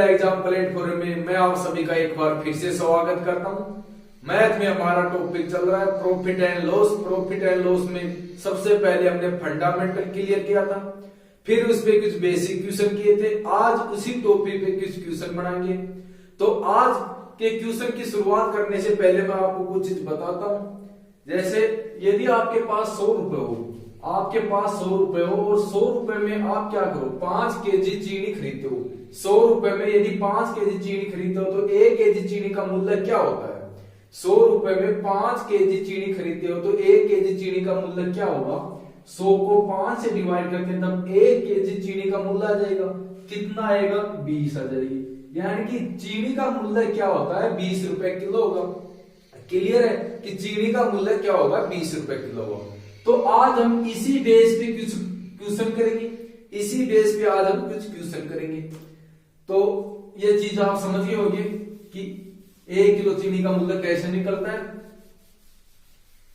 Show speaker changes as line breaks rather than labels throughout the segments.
पहला exam platform में मैं आप सभी का एक बार फिर से स्वागत करता हूं। मैथ में हमारा टॉपिक चल रहा है profit and loss. Profit and loss में सबसे पहले हमने फंडामेंटल क्लियर किया था, फिर उस पे कुछ बेसिक क्वेश्चन किए थे। आज उसी टॉपिक पे कुछ क्वेश्चन बनाएंगे। तो आज के क्वेश्चन की शुरुआत करने से पहले मैं आपको कुछ चीज बताता हूं। जैसे यदि आपके पास 100 रुपए हो, आपके पास 100 रुपए हो और 100 रुपए में आप क्या करो, 5 केजी चीनी खरीदते हो। 100 रुपए में यदि 5 केजी चीनी खरीदते हो तो 1 केजी चीनी का मूल्य क्या होता है? 100 रुपए में 5 केजी चीनी खरीदते हो तो 1 केजी चीनी का मूल्य क्या होगा? 100 को 5 से डिवाइड करते हैं तब 1 केजी चीनी का मूल्य आ जाएगा। कितना आएगा? 20 आ जाएगी। यानी कि चीनी का मूल्य क्या होता है? 20 रुपए किलो होगा। क्लियर है कि चीनी का मूल्य क्या होगा? 20 रुपए किलो होगा। तो आज हम इसी बेस पे कुछ क्वेश्चन करेंगे, इसी बेस पे आज हम कुछ क्वेश्चन करेंगे। तो ये चीज आप समझ गए होंगे कि 1 किलो चीनी का मूल्य कैसे निकलता है।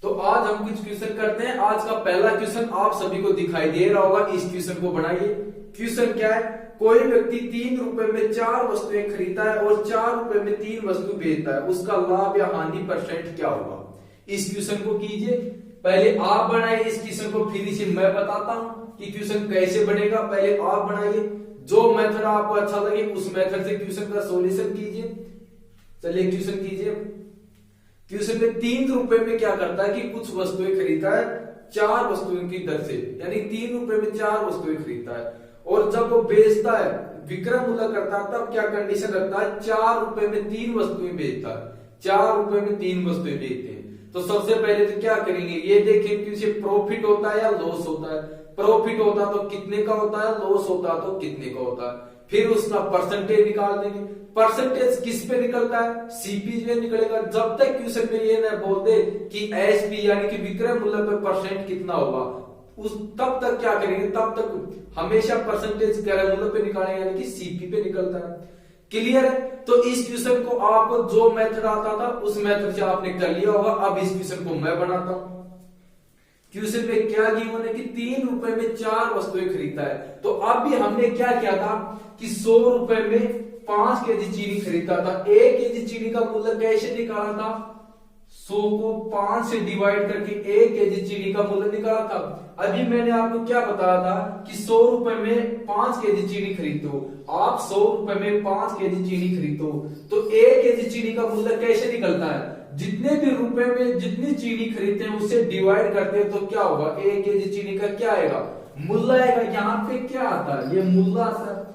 तो आज हम कुछ क्वेश्चन करते हैं। आज का पहला क्वेश्चन आप सभी को दिखाई दे रहा होगा, इस क्वेश्चन को बनाइए। क्वेश्चन क्या है? कोई व्यक्ति 3 रुपए में 4 वस्तुएं खरीदता है और 4 रुपए में 3 वस्तु बेचता है, उसका लाभ या हानि परसेंट क्या होगा? इस क्वेश्चन को कीजिए। पहले आप बनाइए इस क्वेश्चन को, फिर इसे मैं बताता हूं कि क्वेश्चन कैसे बनेगा। पहले आप बनाइए, जो मेथड आपको अच्छा लगे उस मेथड से क्वेश्चन का सॉल्यूशन कीजिए। चलिए क्वेश्चन कीजिए। क्वेश्चन में 3 रुपए में क्या करता है कि कुछ वस्तुएं खरीदता है 4 वस्तुओं की दर से, यानी 3 रुपए में 4 वस्तुएं खरीदता है और जब वो बेचता है, विक्रय मूल्य करता है, तब क्या कंडीशन रखता है? 4 रुपए में 3 वस्तुएं बेचता है। 4 रुपए में 3 वस्तुएं बेचते हैं। तो सबसे पहले तो क्या करेंगे, ये देखें कि उसे प्रॉफिट होता है या लॉस होता है। प्रॉफिट होता तो कितने का होता है, लॉस होता तो कितने का होता है। फिर उसका परसेंटेज निकाल देंगे। परसेंटेज किस पे निकलता है? सीपी पे निकलेगा। जब तक क्वेश्चन में ये न बोल दे कि एसपी यानी कि विक्रय मूल्य पे परसेंट कितना होगा, उस तब तक क्या करेंगे, तब तक हमेशा परसेंटेज क्रय मूल्य पे निकालेंगे, यानी कि सीपी पे निकलता है। क्लियर है? तो इस क्वेश्चन को आपको जो मेथड आता था उस मेथड से आपने कर लिया होगा। अब इस क्वेश्चन को मैं बनाता हूं। क्वेश्चन में क्या गिवन है कि 3 रुपए में 4 वस्तुएं खरीदता है। तो अब भी हमने क्या किया था कि 100 रुपए में 5 केजी चीनी खरीदता था। 1 केजी चीनी का मूल्य कैसे निकाला था? 100 को 5 से डिवाइड करके 1 केजी चीनी का मूल्य निकाला था। अभी मैंने आपको क्या बताया था कि 100 रुपए में 5 केजी चीनी खरीदते हो। आप 100 रुपए में 5 केजी चीनी खरीदते हो तो 1 केजी चीनी का मूल्य कैसे निकलता है? जितने भी रुपए में जितनी चीनी खरीदते हैं उससे डिवाइड करते हैं तो क्या होगा? 1 केजी चीनी का क्या आएगा? मूल्य आएगा। यहाँ पे क्या आता है? ये मूल्य आता है।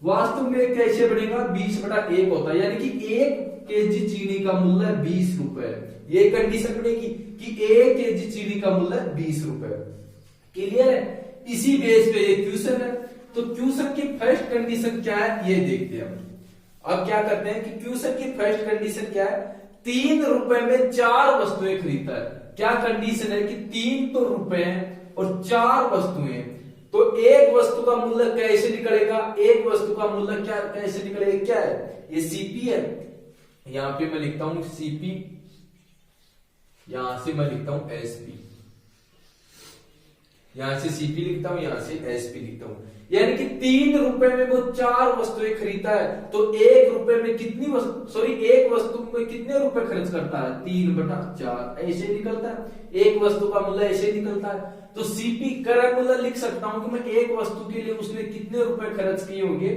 वास्तव में कैसे बनेगा? 20/1 होता है, यानी कि 1 केजी चीनी का मूल्य 20 रुपए। ये कंडीशन बनेगी कि 1 केजी चीनी का मूल्य 20 रुपए। क्लियर है? इसी बेस पे ये क्वेश्चन है। तो क्वेश्चन की फर्स्ट कंडीशन क्या है ये देखते हैं हम। अब क्या करते हैं कि क्वेश्चन की फर्स्ट कंडीशन क्या है? 3 रुपए में 4 वस्तुएं खरीदता है। क्या कंडीशन है कि 3 तो रुपए हैं और 4 वस्तुएं, तो एक वस्तु का मूल्य कैसे निकलेगा? एक वस्तु का मूल्य क्या कैसे निकलेगा? क्या है? ये सीपी है। यहां पे मैं लिखता हूं सीपी, यहां से मैं लिखता हूं एसपी, यहां से सीपी लिखता हूं, यहां से एसपी लिखता हूं। यानी कि 3 रुपए में वो 4 वस्तुएं खरीदता है तो 1 रुपए में कितनी वस्तु, एक वस्तु में कितने रुपए खर्च करता है? 3/4 ऐसे निकलता है। एक वस्तु का मूल्य ऐसे निकलता है। तो सीपी क्रय मूल्य लिख सकता हूं कि मैं एक वस्तु के लिए उसने कितने रुपए खर्च किए होंगे?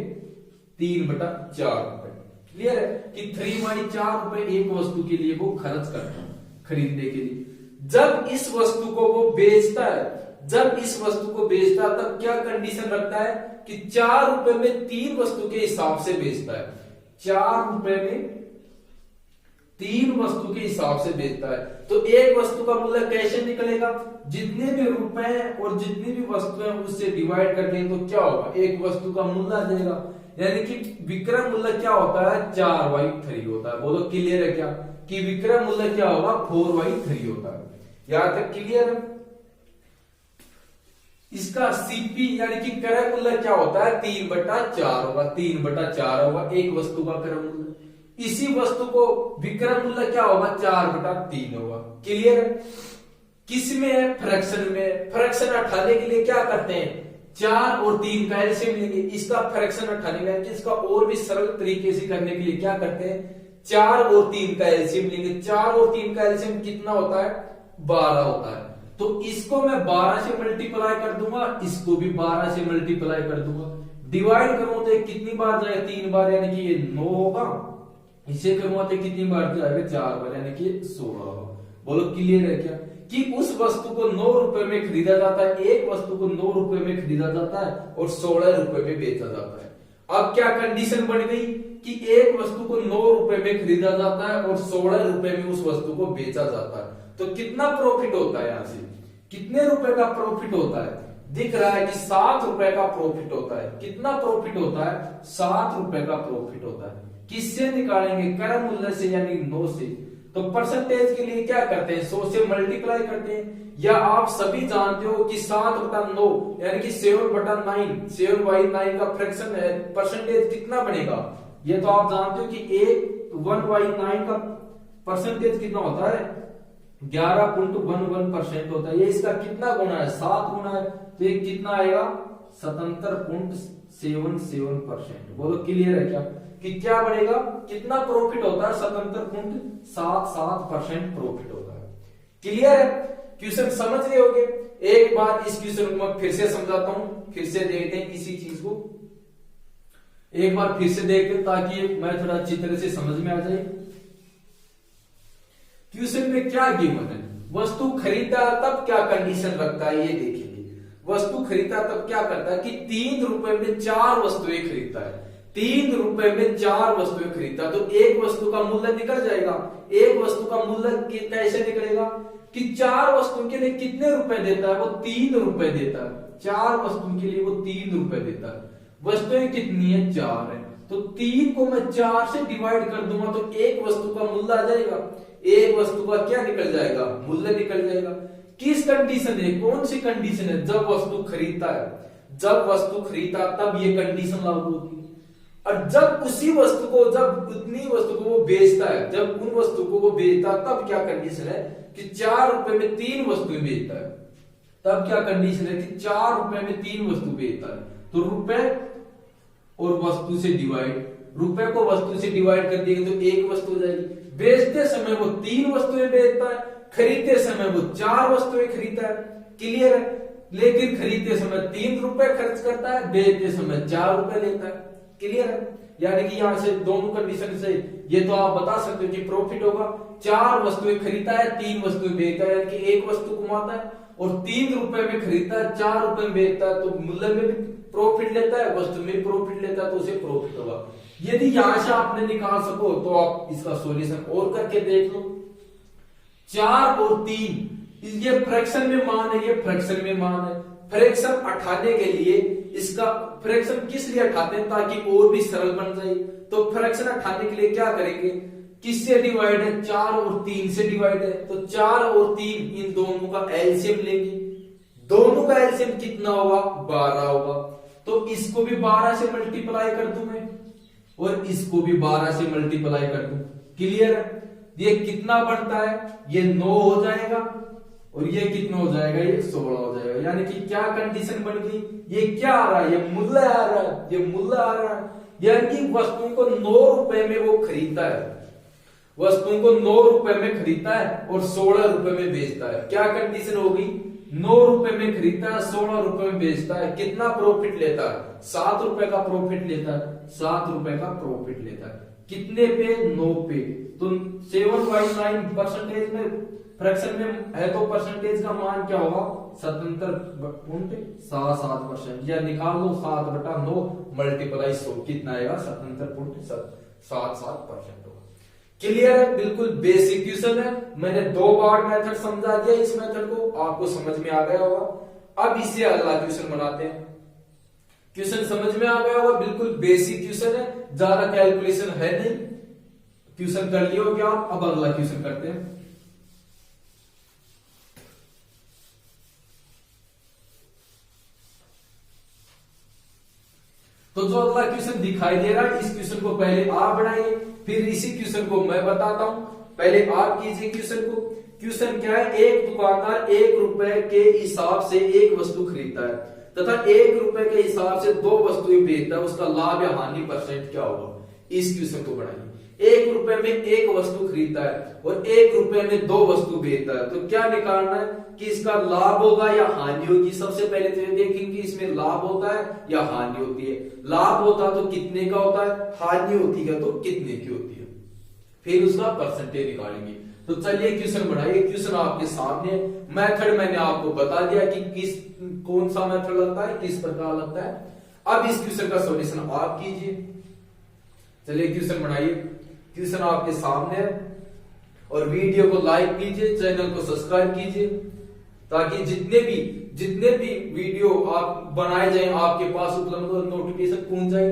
3/4 रुपए। क्लियर है कि 3/4 रुपए एक वस्तु के लिए वो खर्च करता है खरीदने के लिए। जब इस वस्तु को वो बेचता है, जब इस वस्तु को बेचता है तब क्या कंडीशन रखता है कि 4 रुपए में 3 वस्तु के हिसाब से बेचता है। 4 रुपए में 3 वस्तु के हिसाब से बेचता है। तो एक वस्तु का मूल्य कैसे निकलेगा? जितने भी रुपए हैं और जितनी भी वस्तुएं उससे डिवाइड करते हैं तो क्या होगा? एक वस्तु का मूल्य आ जाएगा। यानी कि विक्रय मूल्य क्या होता है? 4/3 होता है। बोलो क्लियर है क्या कि विक्रय मूल्य क्या होगा? 4/3 होता है। यहां तक क्लियर है? इसका सीपी यानी कि क्रय मूल्य क्या होता है? 3/4 होगा। 3/4 होगा एक वस्तु का क्रय मूल्य। इसी वस्तु को विक्रय मूल्य क्या होगा? 4/3 होगा। क्लियर है? किस में है? फ्रैक्शन में। फ्रैक्शन हटाने के लिए क्या करते हैं? 4 और 3 का एलसीएम लेंगे, इसका फ्रैक्शन उठाने का, इसका और भी सरल तरीके से करने के लिए क्या करते हैं, 4 और 3 का एलसीएम लेंगे। 4 और 3 का एलसीएम कितना होता है, 12 होता है। तो इसको मैं 12 से मल्टीप्लाई कर दूंगा, इसको भी 12 से मल्टीप्लाई कर दूंगा। डिवाइड करूंगा तो कितनी बार जाएगा, 3 बार, यानी कि ये 9 होगा। इसे करूंगा तो कितनी बार जाएगा, 4 बार, यानी कि 16 होगा। बोलो क्लियर है क्या, कि उस वस्तु को 9 रुपए में खरीदा जाता है, एक वस्तु को 9 रुपए में खरीदा जाता है और 16 रुपए में बेचा जाता है। अब क्या कंडीशन बन गई कि एक वस्तु को 9 रुपए में खरीदा जाता है और 16 रुपए में उस वस्तु को बेचा जाता है। तो कितना प्रॉफिट होता है, यहां से कितने रुपए का प्रॉफिट होता है, दिख रहा है कि 7 रुपए का प्रॉफिट होता है। कितना प्रॉफिट होता है, 7 रुपए का प्रॉफिट होता है। किससे निकालेंगे, क्रय मूल्य से, यानी 9 से। तो परसेंटेज के लिए क्या करते हैं, 100 से मल्टीप्लाई करते हैं। या आप सभी जानते हो कि 7/9 यानी कि 7/9, 7/9 का फ्रैक्शन है, परसेंटेज कितना बनेगा, ये तो आप जानते हो कि 1/9 का परसेंटेज कितना होता है, 11.11% होता है। ये इसका कितना गुना है, 7 गुना है। तो ये कितना आएगा, 77.77%। बोलो क्लियर है क्या, कि क्या बढ़ेगा, कितना प्रॉफिट होता है, 77.77% प्रॉफिट होता है। क्लियर है, क्वेश्चन समझ रहे होगे। एक बार इस क्वेश्चन को मैं फिर से समझाता हूं, फिर से देखते हैं इसी चीज को, एक बार फिर से देखते हैं ताकि मैं थोड़ा अच्छी तरह से समझ में आ जाए। क्वेश्चन में क्या गिवन है, वस्तु खरीदा तब क्या कंडीशन रखता है, ये देखेंगे। वस्तु खरीदा तब क्या करता है कि 3 रुपए में 4 वस्तुएं खरीदता है। 3 रुपए में 4 वस्तुएं खरीदता, तो एक वस्तु का मूल्य निकल जाएगा। एक वस्तु का मूल्य कैसे निकलेगा कि 4 वस्तुओं के लिए कितने रुपए देता है, वो 3 रुपए देता है। 4 वस्तुओं के लिए वो 3 रुपए देता है। वस्तुएं कितनी है, 4 है। तो 3 को मैं 4 से डिवाइड कर दूंगा तो एक वस्तु का मूल्य आ जाएगा। एक वस्तु का क्या निकल जाएगा, मूल्य निकल जाएगा। किस कंडीशन है, कौन सी कंडीशन है, जब वस्तु खरीदता है, जब वस्तु खरीदता तब ये कंडीशन लागू होती है। और जब उसी वस्तु को, जब उतनी वस्तु को वो बेचता है, जब उन वस्तु को वो बेचता है तब क्या कंडीशन है कि 4 रुपए में 3 वस्तुएं बेचता है। तब क्या कंडीशन है कि 4 रुपए में 3 वस्तु बेचता है। तो रुपए और वस्तु से डिवाइड, रुपए को वस्तु से डिवाइड कर दिएंगे तो एक वस्तु हो जाएगी। बेचते समय वो 3 वस्तुएं बेचता है, खरीदते समय वो 4 वस्तुएं खरीदता है। क्लियर है, लेकिन खरीदते समय 3 रुपए खर्च करता है, बेचते समय 4 रुपए लेता है। क्लियर है, यानी कि यहां से दोनों कंडीशन से ये तो आप बता सकते हो कि प्रॉफिट होगा। 4 वस्तुएं खरीदता है, 3 वस्तुएं बेचता है, यानी कि एक वस्तु कमाता है और 3 रुपए में खरीदता है, 4 रुपए में बेचता है, तो मूल्य में भी प्रॉफिट लेता है, वस्तु में प्रॉफिट लेता है, तो उसे प्रॉफिट होगा। यदि यहां से आपने निकाल सको तो आप इसका सॉल्यूशन और करके देख लो। 4 और 3 ये फ्रैक्शन में मान है, ये फ्रैक्शन में मान है। फ्रैक्शन उठाने के लिए इसका फ्रैक्शन किस लिए उठाते हैं, ताकि और भी सरल बन जाए। तो फ्रैक्शन उठाने के लिए क्या करेंगे, किससे डिवाइड है, 4 और 3 से डिवाइड है। तो 4 और 3 इन दोनों का एलसीएम लेंगे। दोनों का एलसीएम कितना होगा, 12 होगा। तो इसको भी 12 से मल्टीप्लाई कर दूं मैं, और इसको भी 12 से मल्टीप्लाई कर दूं। क्लियर है, ये कितना बनता है, ये 9 हो जाएगा और ये कितना हो जाएगा, ये 16 हो जाएगा। यानी कि क्या कंडीशन बन गई, ये क्या आ रहा है, ये मूल्य आ रहा है, ये मूल्य आ रहा है। यानी कि वस्तुओं को 9 रुपए में वो खरीदता है, वस्तुओं को 9 रुपए में खरीदता है और 16 रुपए में बेचता है। क्या कंडीशन होगी, 9 रुपए में खरीदता है, 16 रुपए में बेचता है। कितना प्रॉफिट लेता है, 7 रुपए का प्रॉफिट लेता है, 7 रुपए का प्रॉफिट लेता है। कितने पे, 9 पे। तो 7/9 में फ्रैक्शन में है तो परसेंटेज का मान क्या होगा, 77.77%। या निकाल लो 7/9 मल्टीप्लाई 100 कितना आएगा, 77.77% होगा। क्लियर है, बिल्कुल बेसिक क्वेश्चन है। मैंने 2 बार मेथड समझा दिया, इस मेथड को आपको समझ में आ गया होगा। अब इससे अगला क्वेश्चन बनाते हैं। क्वेश्चन समझ में आ गया होगा, बिल्कुल बेसिक क्वेश्चन है, ज्यादा कैलकुलेशन है नहीं। क्वेश्चन कर लियो क्या, अब अगला क्वेश्चन करते हैं। तो जो अगला क्वेश्चन दिखाई दे रहा है, इस क्वेश्चन को पहले आप बढ़ाइए, फिर इसी क्वेश्चन को मैं बताता हूं। पहले आप कीजिए क्वेश्चन को। क्वेश्चन क्या है, एक दुकानदार 1 रुपए के हिसाब से एक वस्तु खरीदता है तथा 1 रुपए के हिसाब से 2 वस्तुएं बेचता है, उसका लाभ या हानि परसेंट क्या होगा। इस क्वेश्चन को बनाइए। 1 रुपए में 1 वस्तु खरीदता है और 1 रुपए में 2 वस्तु बेचता है, तो क्या निकालना है कि इसका लाभ होगा या हानि होगी। सबसे पहले तो ये देखेंगे इसमें लाभ होता है या हानि होती है। लाभ होता तो कितने का होता है, हानि होती है तो कितने की होती है, फिर उसका परसेंटेज निकालेंगे। तो चलिए क्वेश्चन बढ़ाइए। क्वेश्चन आपके सामने, मेथड मैंने आपको बता दिया कि कौन सा मेथड लगता है, किस प्रकार लगता है। अब इस क्वेश्चन का सॉल्यूशन आप कीजिए। चलिए क्वेश्चन बनाइए। क्वेश्चन आपके सामने है और वीडियो को लाइक कीजिए, चैनल को सब्सक्राइब कीजिए, ताकि जितने भी वीडियो आप बनाए जाए आपके पास उपलब्ध हो, नोटिफिकेशन पहुंच जाए।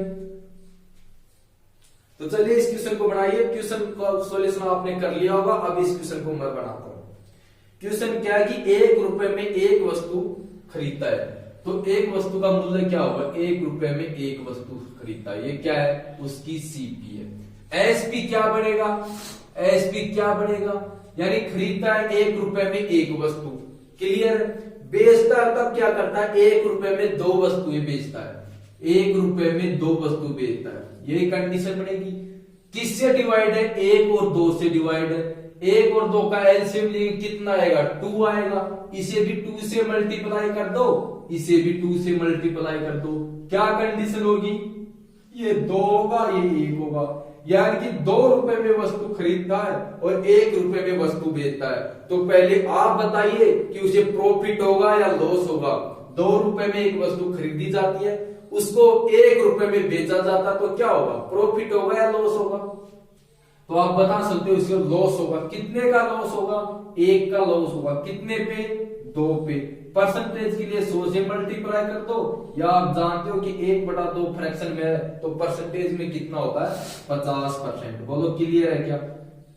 तो चलिए इस क्वेश्चन को बनाइए। क्वेश्चन का सॉल्यूशन आपने कर लिया होगा। अब इस क्वेश्चन को मैं बनाता हूं। क्वेश्चन क्या है कि 1 रुपए में 1 वस्तु खरीदता है, तो 1 वस्तु का मूल्य क्या होगा, 1 रुपए में 1 वस्तु खरीदता है, ये क्या है, उसकी सीपी है। एसपी क्या बनेगा, एसपी क्या बनेगा, यानी खरीदता है 1 रुपए में 1 वस्तु, क्लियर। बेचता है तब क्या करता है, 1 रुपए में 2 वस्तुएं बेचता है, 1 रुपए में 2 वस्तु बेचता है, ये कंडीशन बनेगी। किससे डिवाइड है, 1 और 2 से डिवाइड है। 1 और 2 का एलसीएम लेंगे कितना आएगा, 2 आएगा। इसे भी 2 से मल्टीप्लाई कर दो, इसे भी 2 से मल्टीप्लाई कर दो। क्या कंडीशन होगी, ये 2 होगा, ये 1 होगा। यानी कि 2 रुपए में वस्तु खरीदता है और 1 रुपए में वस्तु बेचता है। तो पहले आप बताइए कि उसे प्रॉफिट होगा या लॉस होगा। 2 रुपए में एक वस्तु खरीदी जाती है, उसको 1 रुपए में बेचा जाता, तो क्या होगा, प्रॉफिट होगा या लॉस होगा। तो आप बता सकते हो इसका लॉस होगा। कितने का लॉस होगा, 1 का लॉस होगा। कितने पे, 2 पे। परसेंटेज के लिए 100 से मल्टीप्लाई कर दो, या आप जानते हो कि 1/2 फ्रैक्शन में है, तो परसेंटेज में कितना होता है, 50%। बोलो क्लियर है क्या,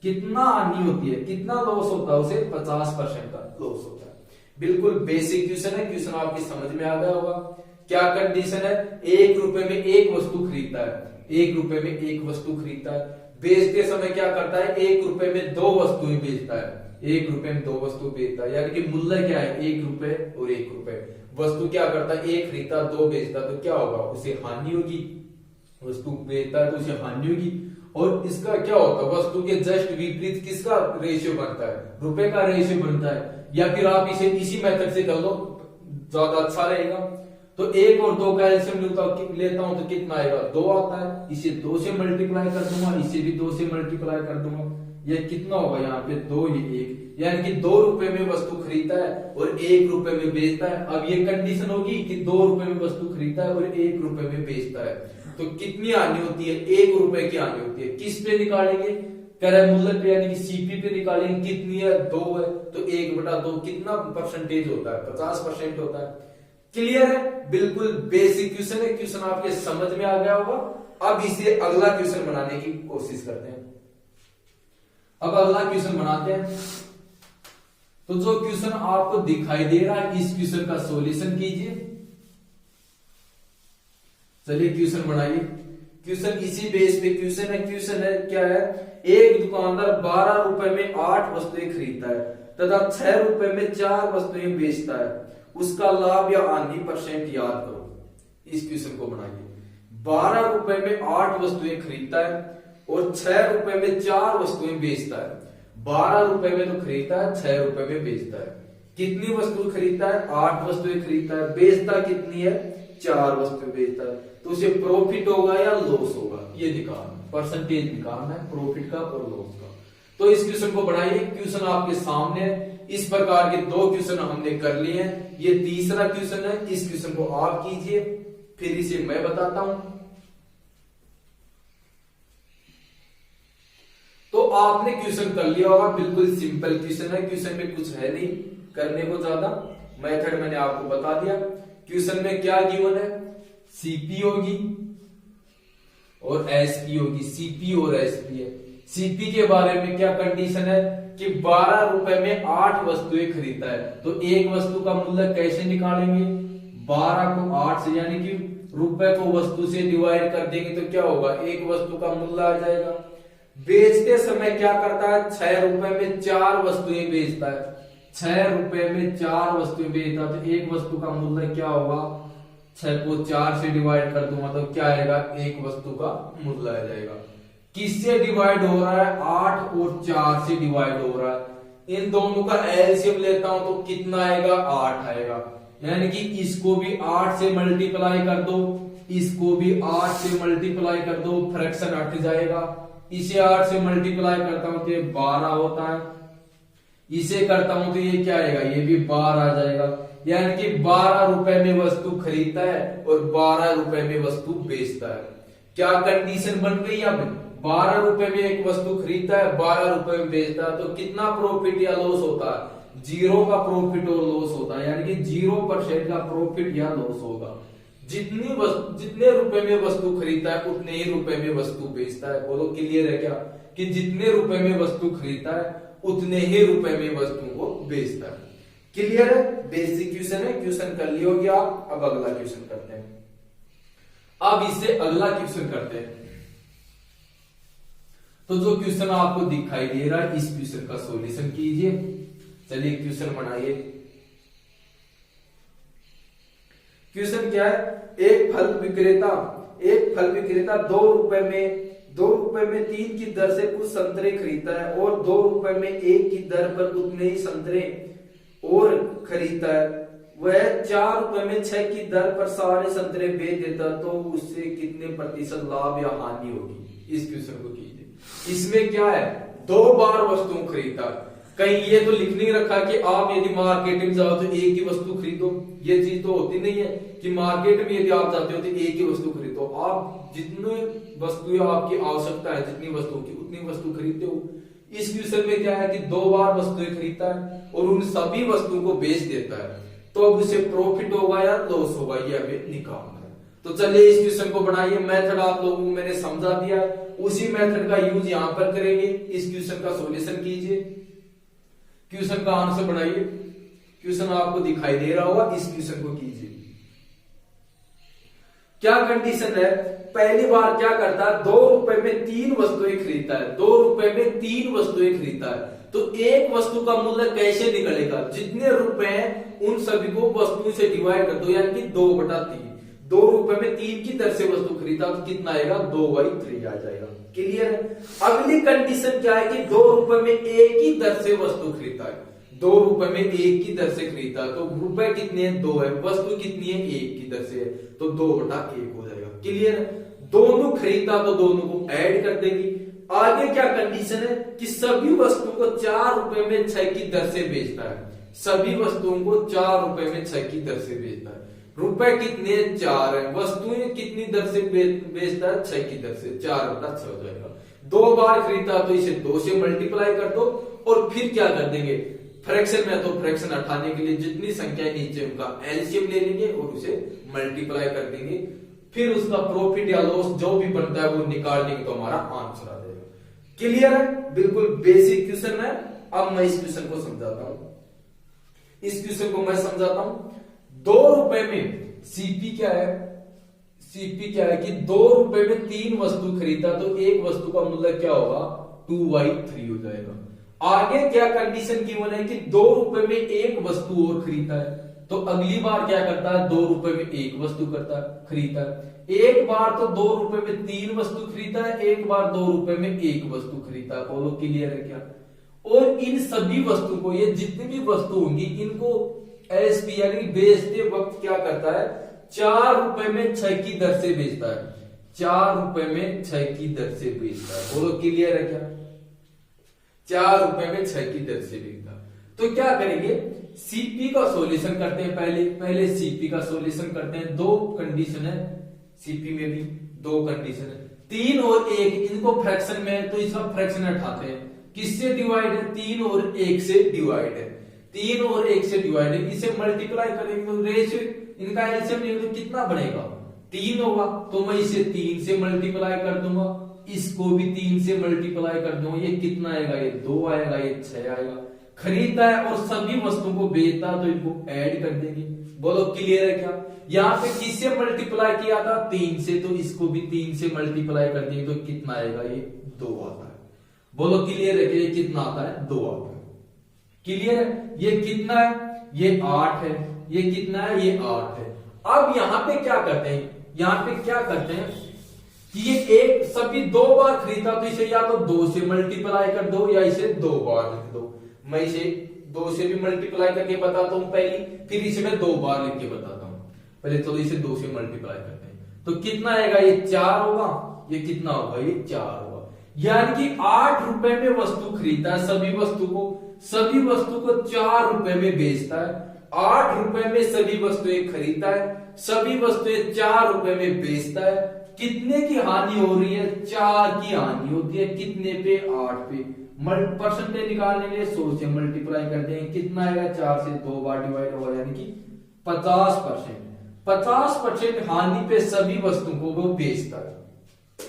कितना हानि होती है, कितना लॉस होता है, उसे 50% का लॉस होता है। बिल्कुल बेसिक क्वेश्चन है, क्वेश्चन आपकी समझ में आ गया होगा। क्या कंडीशन है, 1 रुपए में 1 वस्तु खरीदता है, 1 रुपए में 1 वस्तु खरीदता है। बेचते समय क्या करता है, 1 रुपए में 2 वस्तुएं बेचता है, 1 रुपए में 2 वस्तु बेचता है। यानी कि मूल्य क्या है, 1 रुपए और 1 रुपए। वस्तु क्या करता है, 1 खरीदता 2 बेचता, तो क्या होगा, उसे हानि होगी। वस्तु बेचता है तो उसे हानि होगी। और इसका क्या होता है, वस्तु के जस्ट विपरीत किसका रेशियो बनता है, रुपए का रेशियो बनता है। या फिर आप इसे इसी मेथड से कर लो, ज्यादा अच्छा रहेगा। तो 1 और 2 का एलसीएम लेता हूं तो कितना आएगा, 2 आता है। इसे 2 से मल्टीप्लाई कर दूंगा, इसे भी 2 से मल्टीप्लाई कर दूंगा, ये कितना होगा, यहाँ पे 2, ये 1। यानी कि 2 रुपए में वस्तु खरीदता है और 1 रुपए में बेचता है। अब ये कंडीशन होगी कि 2 रुपए में वस्तु खरीदता है और 1 रुपए में बेचता है, तो कितनी हानि होती है, 1 रुपए की हानि होती है। किस पे निकालेंगे, क्रय मूल्य पे, यानी कि सीपी पे निकालेंगे। कितनी है, 2 है, तो 1/2 कितना परसेंटेज होता है, 50% होता है। क्लियर है, बिल्कुल बेसिक क्वेश्चन है। क्वेश्चन आपके समझ में आ गया होगा। अब इसे अगला क्वेश्चन बनाने की कोशिश करते हैं। अब अगला क्वेश्चन बनाते हैं। तो जो क्वेश्चन आपको दिखाई दे रहा है, इस क्वेश्चन का सॉल्यूशन कीजिए। चलिए क्वेश्चन बनाइए। क्वेश्चन इसी बेस पे क्वेश्चन है। क्वेश्चन है क्या है, एक दुकानदार 12 रुपए में 8 वस्तुएं खरीदता है तथा 6 रुपए में 4 वस्तुएं बेचता है, उसका लाभ या हानि परसेंट याद करो। इस क्वेश्चन को बनाइए। 12 रुपए में 8 वस्तुएं खरीदता है और 6 रुपए में 4 वस्तुएं बेचता है। 12 रुपए में तो खरीदता है, 6 रुपए में बेचता है। कितनी वस्तु खरीदता है, 8 वस्तुएं खरीदता है। बेचता कितनी है, 4 वस्तुएं बेचता है। तो उसे प्रॉफिट होगा या लॉस होगा, ये निकालना, परसेंटेज निकालना है प्रॉफिट का और लॉस का। तो इस क्वेश्चन को बढ़ाइए। क्वेश्चन आपके सामने है। इस प्रकार के 2 क्वेश्चन हमने कर लिए हैं। ये तीसरा क्वेश्चन है। इस क्वेश्चन को आप कीजिए, फिर इसे मैं बताता हूं। तो आपने क्वेश्चन कर लिया होगा। बिल्कुल सिंपल क्वेश्चन है, क्वेश्चन में कुछ है नहीं करने को ज्यादा। मेथड मैंने आपको बता दिया। क्वेश्चन में क्या गिवन है, सीपी होगी और एसपी होगी। सीपी और एसपी है। सीपी के बारे में क्या कंडीशन है कि 12 रुपए में 8 वस्तुएं खरीदता है, तो एक वस्तु का मूल्य कैसे निकालेंगे, 12 को 8 से, यानी कि रुपए को वस्तु से डिवाइड कर देंगे तो क्या होगा, एक वस्तु का मूल्य आ जाएगा। बेचते समय क्या करता है, 6 रुपए में 4 वस्तुएं बेचता है। 6 रुपए में 4 वस्तुएं बेचता है, तो एक वस्तु का मूल्य क्या होगा, 6 को 4 से डिवाइड कर दूंगा तो क्या आएगा, एक वस्तु का मूल्य आ जाएगा। किससे डिवाइड हो रहा है, 8 और 4 से डिवाइड हो रहा है। इन दोनों का एलसीएम लेता हूं तो कितना आएगा, 8 आएगा। यानी कि इसको भी 8 से मल्टीप्लाई कर दो, इसको भी 8 से मल्टीप्लाई कर दो, फ्रैक्शन हट जाएगा। इसे 8 से मल्टीप्लाई करता हूं तो ये 12 होता है, इसे करता हूं तो ये क्या आएगा, ये भी 12 आ जाएगा। यानी कि 12 रुपए में वस्तु खरीदता है और 12 रुपए में वस्तु बेचता है। क्या कंडीशन बन गई, अब 12 रुपए में एक वस्तु खरीदता है, 12 रुपए में बेचता है, तो कितना प्रॉफिट या लॉस होता है, 0 का प्रॉफिट और लॉस होता है। यानी कि 0% का प्रॉफिट या लॉस होगा। जितने रुपए में वस्तु खरीदता है उतने ही रुपए में वस्तु बेचता है। बोलो क्लियर है क्या, कि जितने रुपए में वस्तु खरीदता है उतने ही रुपए में वस्तु को बेचता है। क्लियर है, बेसिक क्वेश्चन है, क्वेश्चन कर लियो गया। अब अगला क्वेश्चन करते हैं। अब इससे अगला क्वेश्चन करते हैं। तो जो क्वेश्चन आपको दिखाई दे रहा है, इस क्वेश्चन का सॉल्यूशन कीजिए। चलिए क्वेश्चन बनाइए। क्वेश्चन क्या है, एक फल विक्रेता 2 रुपए में 3 की दर से कुछ संतरे खरीदता है और 2 रुपए में 1 की दर पर उतने ही संतरे और खरीदता है। वह 4 रुपए में 6 की दर पर सारे संतरे बेच देता, तो उससे कितने प्रतिशत लाभ या हानि होगी। इस क्वेश्चन को कीजिए। इसमें क्या है, 2 बार वस्तु खरीदता है। कहीं ये तो लिख नहीं रखा कि आप यदि मार्केट में जाओ तो एक ही वस्तु खरीदो, ये चीज तो होती नहीं है कि मार्केट में यदि आप जाते हो तो एक ही वस्तु खरीदो। आप जितनी वस्तु आपकी आवश्यकता है, जितनी वस्तु की उतनी वस्तु खरीदते हो। इस क्वेश्चन में क्या है कि 2 बार वस्तुएं खरीदता है और उन सभी वस्तुओं को बेच देता है, तो अब उसे प्रॉफिट होगा या लॉस होगा, ये हमें निकालना है। तो चलिए इस क्वेश्चन को बनाइए। मेथड आप लोगों को मैंने समझा दिया है, उसी मेथड का यूज यहां पर करेंगे। इस क्वेश्चन का सॉल्यूशन कीजिए, क्वेश्चन का आंसर बनाइए। क्वेश्चन आपको दिखाई दे रहा होगा, इस क्वेश्चन को कीजिए। क्या कंडीशन है, पहली बार क्या करता है, 2 रुपए में 3 वस्तुएं खरीदता है। 2 रुपए में 3 वस्तुएं खरीदता है, तो एक वस्तु का मूल्य कैसे निकलेगा, जितने रुपए हैं उन सभी को वस्तु से डिवाइड कर दो, यानी कि 2/3। 2 रुपए में 3 की दर से वस्तु खरीदा तो कितना आएगा, 2/3 आ जाएगा। क्लियर है। अगली कंडीशन क्या है कि 2 रुपए में 1 की दर से वस्तु खरीदता है। 2 रुपए में 1 की दर से खरीदता है, तो रुपए कितने हैं, 2 है, वस्तु कितनी है, 1 की दर से है, तो 2/1 हो जाएगा। क्लियर है। दोनों खरीदता तो दोनों को ऐड कर देगी। आगे क्या कंडीशन है कि सभी वस्तुओं को 4 रुपए में 6 की दर से बेचता है। सभी वस्तुओं को 4 रुपए में 6 की दर से बेचता है। रुपए कितने, 4 है, वस्तुएं कितनी दर से बेचता है, 6 की दर से, 4/6 हो जाएगा। 2 बार खरीदता तो इसे 2 से मल्टीप्लाई कर दो और फिर क्या कर देंगे, फ्रैक्शन में तो फ्रैक्शन हटाने के लिए जितनी संख्या नीचे उनका एलसीएम ले लेंगे और उसे मल्टीप्लाई कर देंगे। फिर उसका प्रॉफिट या लॉस जो भी बनता है वो निकाल देंगे तो हमारा आंसर आ जाएगा। क्लियर है, बिल्कुल बेसिक क्वेश्चन है। अब मैं इस क्वेश्चन को समझाता हूं। इस क्वेश्चन को मैं समझाता हूं। 2 रुपए में सीपी क्या है, सीपी क्या है कि 2 रुपए में 3 वस्तु खरीदा तो एक वस्तु का मूल्य क्या होगा, 2/3 हो जाएगा। आगे क्या कंडीशन की है कि 2 रुपए में 1 वस्तु और खरीदता है, तो अगली बार क्या करता है, 2 रुपए में 1 वस्तु खरीदता है। एक बार तो 2 रुपए में 3 वस्तु खरीदता है, एक बार 2 रुपए में 1 वस्तु खरीदता है। बोलो क्लियर है क्या। और इन सभी वस्तु को, ये जितनी भी वस्तु होंगी, इनको एसपी यानी बेचते वक्त क्या करता है, 4 रुपए में 6 की दर से बेचता है। 4 रुपए में 6 की दर से बेचता है। बोलो क्लियर है क्या। 4 रुपए में 6 की दर से बेचता है। तो क्या करेंगे, सीपी का सॉल्यूशन करते हैं। पहले सीपी का सॉल्यूशन करते हैं। 2 कंडीशन है सीपी में भी, 2 कंडीशन है। 3 और 1 इनको फ्रैक्शन में, तो इसका फ्रैक्शन हटाते हैं। किससे डिवाइड है, 3 और 1 से डिवाइड है। 3 और 1 से डिवाइड है, इसे मल्टीप्लाई करेंगे तो रेशियो इनका एलसीएम लेंगे तो कितना बनेगा, 3 होगा। तो मैं इसे 3 से मल्टीप्लाई कर दूंगा, इसको भी 3 से मल्टीप्लाई कर दूंगा। ये कितना आएगा, ये 2 आएगा, ये 6 आएगा। खरीदता है और सभी वस्तुओं को बेचता है तो इनको ऐड कर देंगे। बोलो क्लियर है क्या। यहाँ पे किससे मल्टीप्लाई किया था, 3 से, तो इसको भी 3 से मल्टीप्लाई कर देंगे तो कितना आएगा, ये 2 आता है। बोलो क्लियर है कि ये कितना आता है, 2 आता है। क्लियर है। ये कितना है, ये 8 है। ये कितना है, ये 8 है। अब यहाँ पे क्या करते हैं, यहाँ पे क्या करते हैं कि ये एक सभी 2 बार खरीदा तो इसे या तो 2 से मल्टीप्लाई कर दो या इसे 2 बार लिख दो। मैं इसे 2 से भी मल्टीप्लाई करके बताता हूं पहली, फिर इसे मैं 2 बार लिख के बताता हूं। पहले तो इसे 2 से मल्टीप्लाई करते हैं तो कितना आएगा, ये 4 होगा, ये कितना होगा, ये 4 होगा। यानी कि 8 रुपए में वस्तु खरीदता है, सभी वस्तु को 4 रुपए में बेचता है। 8 रुपए में सभी वस्तुएं खरीदता है, सभी वस्तुएं 4 रुपए में बेचता है। कितने की हानि हो रही है, 4 की हानि होती है। कितने पे, 8 पे। परसेंटेज निकालने के लिए 100 से मल्टीप्लाई करते हैं, कितना आएगा, 4 से 2 बार डिवाइड होगा, यानी कि 50%। 50% हानि पे सभी वस्तुओं को वो बेचता है।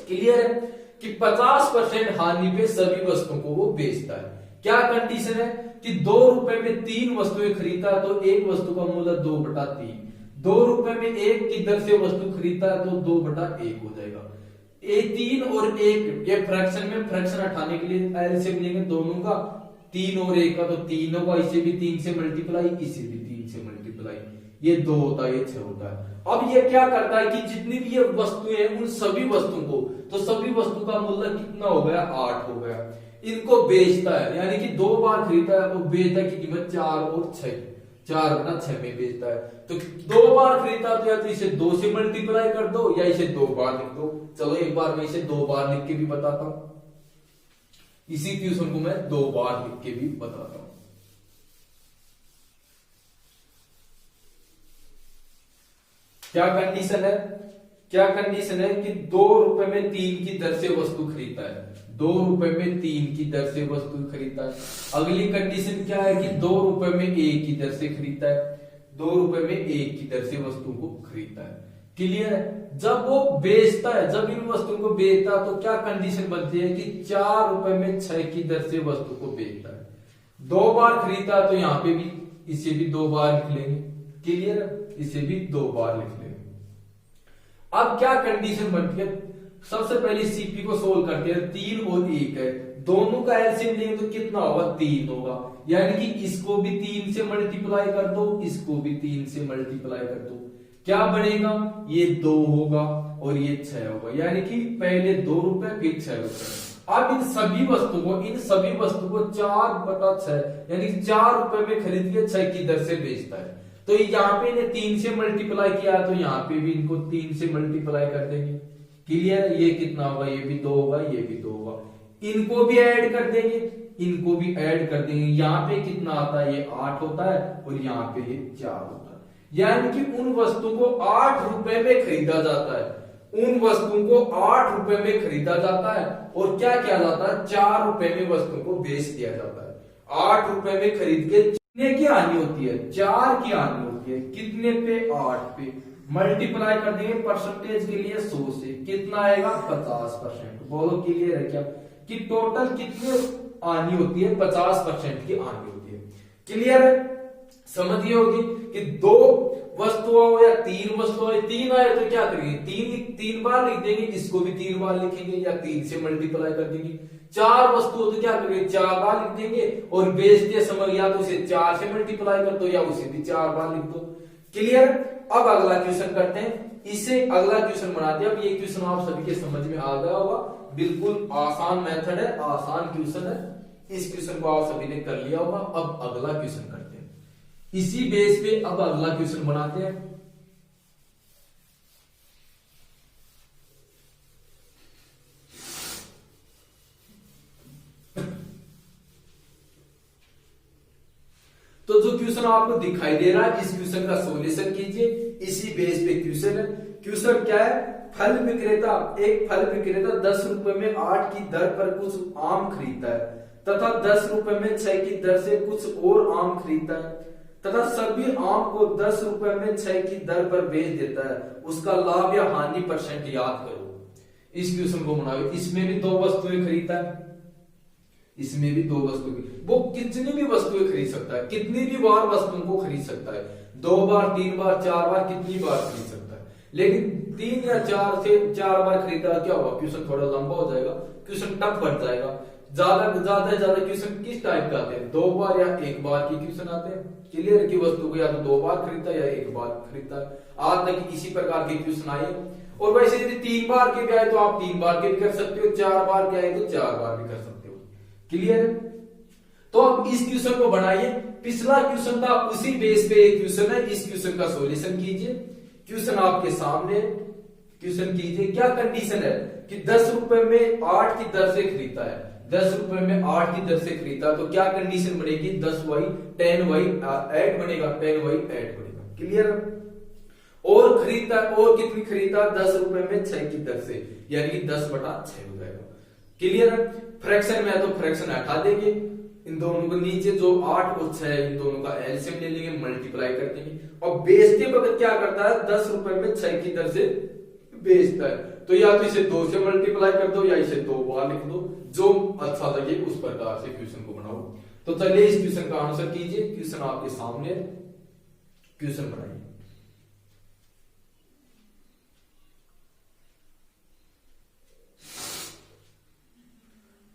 क्लियर है कि 50% हानि पे सभी वस्तुओं को वो बेचता है। क्या कंडीशन है कि 2 रुपए में 3 वस्तुएं खरीदता है तो एक वस्तु का मूल्य 2/3। 2 रुपए में 1 की दर से वस्तु खरीदता है तो 2/1 हो जाएगा। ये 3 और 1 ये फ्रैक्शन में फ्रैक्शन हटाने के लिए एलसीएम लेंगे दोनों का, 3 और 1 का तो 3 होगा, इसे भी 3 से मल्टीप्लाई, इसे भी 3 से मल्टीप्लाई, ये 2 होता है, ये 6 होता है। अब ये क्या करता है कि जितनी भी ये वस्तुएं हैं उन सभी वस्तुओं को, तो सभी वस्तु का मूल्य कितना हो गया, 8 हो गया। इनको बेचता है, यानी कि 2 बार खरीदता है, वो बेचता है की कीमत 4 और 6, 4/6 में बेचता है। तो 2 बार खरीदता तो या तो इसे 2 से मल्टीप्लाई कर दो या इसे 2 बार लिख दो। चलो एक बार मैं इसे 2 बार लिख के भी बताता हूं, इसी क्वेश्चन को मैं 2 बार लिख के भी बताता हूं। क्या कंडीशन है, क्या कंडीशन है कि 2 रुपए में 3 की दर से वस्तु खरीदता है, 2 रुपए में 3 की दर से वस्तु खरीदता है। अगली कंडीशन क्या है कि 2 रुपए में 1 की दर से खरीदता है, 2 रुपए में 1 की दर से वस्तु को खरीदता है। क्लियर है। जब वो बेचता है, जब इन वस्तुओं को बेचता है तो क्या कंडीशन बनती है कि 4 रुपए में 6 की दर से वस्तु को बेचता है। 2 बार खरीदता है तो यहाँ पे भी इसे भी 2 बार लिख लेंगे। क्लियर है, इसे भी 2 बार लिख लेंगे। अब क्या कंडीशन बनती है, सबसे पहले सीपी को सोल्व करते हैं। 3 और 1 है, दोनों का एलसीएम लेंगे तो कितना होगा, 3 होगा। यानी कि इसको भी 3 से मल्टीप्लाई कर दो, इसको भी 3 से मल्टीप्लाई कर दो, क्या बनेगा, ये 2 होगा और ये 6 होगा। यानी कि पहले 2 रुपए फिर 6 रुपए। अब इन सभी वस्तु को 4/6 यानी 4 रुपए में खरीद के 6 की दर से बेचता है। तो यहाँ पे इन्हें 3 से मल्टीप्लाई किया तो यहाँ पे भी इनको 3 से मल्टीप्लाई कर देंगे। क्लियर, ये कितना होगा, ये भी 2 होगा, ये भी 2 होगा। इनको भी ऐड कर देंगे, इनको भी ऐड कर देंगे। यहाँ पे कितना आता है, ये 8 होता है और यहाँ पे ये 4 होता है। यानी कि उन वस्तुओं को 8 रुपए में खरीदा जाता है, उन वस्तुओं को 8 रुपए में खरीदा जाता है और क्या किया जाता है, 4 रुपए में वस्तुओं को बेच दिया जाता है। 8 रुपए में खरीद के कितने की हानि होती है, 4 की हानि होती है। कितने पे, 8 पे। मल्टीप्लाई कर देंगे परसेंटेज के लिए 100 से, कितना आएगा, 50%। बोलो क्लियर है क्या कि टोटल कितनी हानि होती है, 50% की हानि होती है। क्लियर है, समझिए होगी कि 2 वस्तुओं या 3 वस्तुएं, 3 आए तो क्या करेंगे, 3 बार लिख देंगे, इसको भी 3 बार लिखेंगे या 3 से मल्टीप्लाई कर देंगे। 4 वस्तु तो क्या करेंगे, 4 बार लिख देंगे और बेचते समय या तो उसे 4 से मल्टीप्लाई कर दो या उसे भी 4 बार लिख दो। क्लियर। अब अगला क्वेश्चन करते हैं, इसे अगला क्वेश्चन बनाते हैं। अब ये क्वेश्चन आप सभी के समझ में आ गया होगा, बिल्कुल आसान मेथड है, आसान क्वेश्चन है। इस क्वेश्चन को आप सभी ने कर लिया होगा। अब अगला क्वेश्चन करते हैं, इसी बेस पे अब अगला क्वेश्चन बनाते हैं। तो जो क्वेश्चन आपको दिखाई दे रहा है, इस क्वेश्चन का सॉल्यूशन कीजिए। इसी बेस पे क्वेश्चन है। क्वेश्चन क्या है, फल विक्रेता, एक फल विक्रेता 10 रुपए में 8 की दर पर कुछ आम खरीदता है तथा 10 रुपए में 6 की दर से कुछ और आम खरीदता है तथा सभी आम को 10 रुपए में 6 की दर पर बेच देता है। उसका लाभ या हानि परसेंट याद करो। इस क्वेश्चन को बनाओ। इसमें भी 2 वस्तुएं खरीदता है, इसमें भी 2 वस्तुएं, वो कितनी भी वस्तुएं खरीद सकता है, कितनी भी बार वस्तुओं को खरीद सकता है, 2 बार 3 बार 4 बार, कितनी बार खरीद सकता है। लेकिन 3 या 4 से 4 बार खरीदा क्या होगा, क्वेश्चन थोड़ा लंबा हो जाएगा, क्वेश्चन टफ बढ़ जाएगा। ज्यादा क्वेश्चन किस टाइप के आते हैं, 2 बार या 1 बार के क्वेश्चन आते हैं। क्लियर की वस्तु को या तो 2 बार खरीदता है या 1 बार खरीदता है। आज तक इसी प्रकार के क्वेश्चन आए। और वैसे यदि 3 बार के भी आए तो आप 3 बार के भी कर सकते हो, 4 बार के आए तो 4 बार भी कर सकते हो। क्लियर है। तो अब इस क्वेश्चन को बनाइए। पिछला क्वेश्चन था उसी बेस पे एक क्वेश्चन है, इस क्वेश्चन का सॉल्यूशन कीजिए। क्वेश्चन आपके सामने, क्वेश्चन कीजिए। क्या कंडीशन है कि 10 रुपए में 8 की दर से खरीदता है, 10 रुपए में 8 की दर से खरीदता, तो क्या कंडीशन बनेगी, 10y 10y 8 बनेगा, 10y 8 बनेगा। क्लियर। और खरीदता, और कितनी खरीदता, 10 रुपए में 6 की दर से, यानी कि 10/6 हो जाएगा। क्लियर। फ्रैक्शन में है तो फ्रैक्शन हटा देंगे, इन दोनों को नीचे जो 8 और 6 इन दोनों का एलसीएम ले लेंगे, मल्टीप्लाई कर देंगे। और बेचते वक्त क्या करता है, 10 रुपए में 6 की दर से बेचता है, तो या तो इसे 2 से मल्टीप्लाई कर दो या इसे 2 बार लिख दो, जो अच्छा लगे उस प्रकार से क्वेश्चन को बनाओ। तो चलिए इस क्वेश्चन का आंसर कीजिए। क्वेश्चन आपके सामने, क्वेश्चन बनाइए।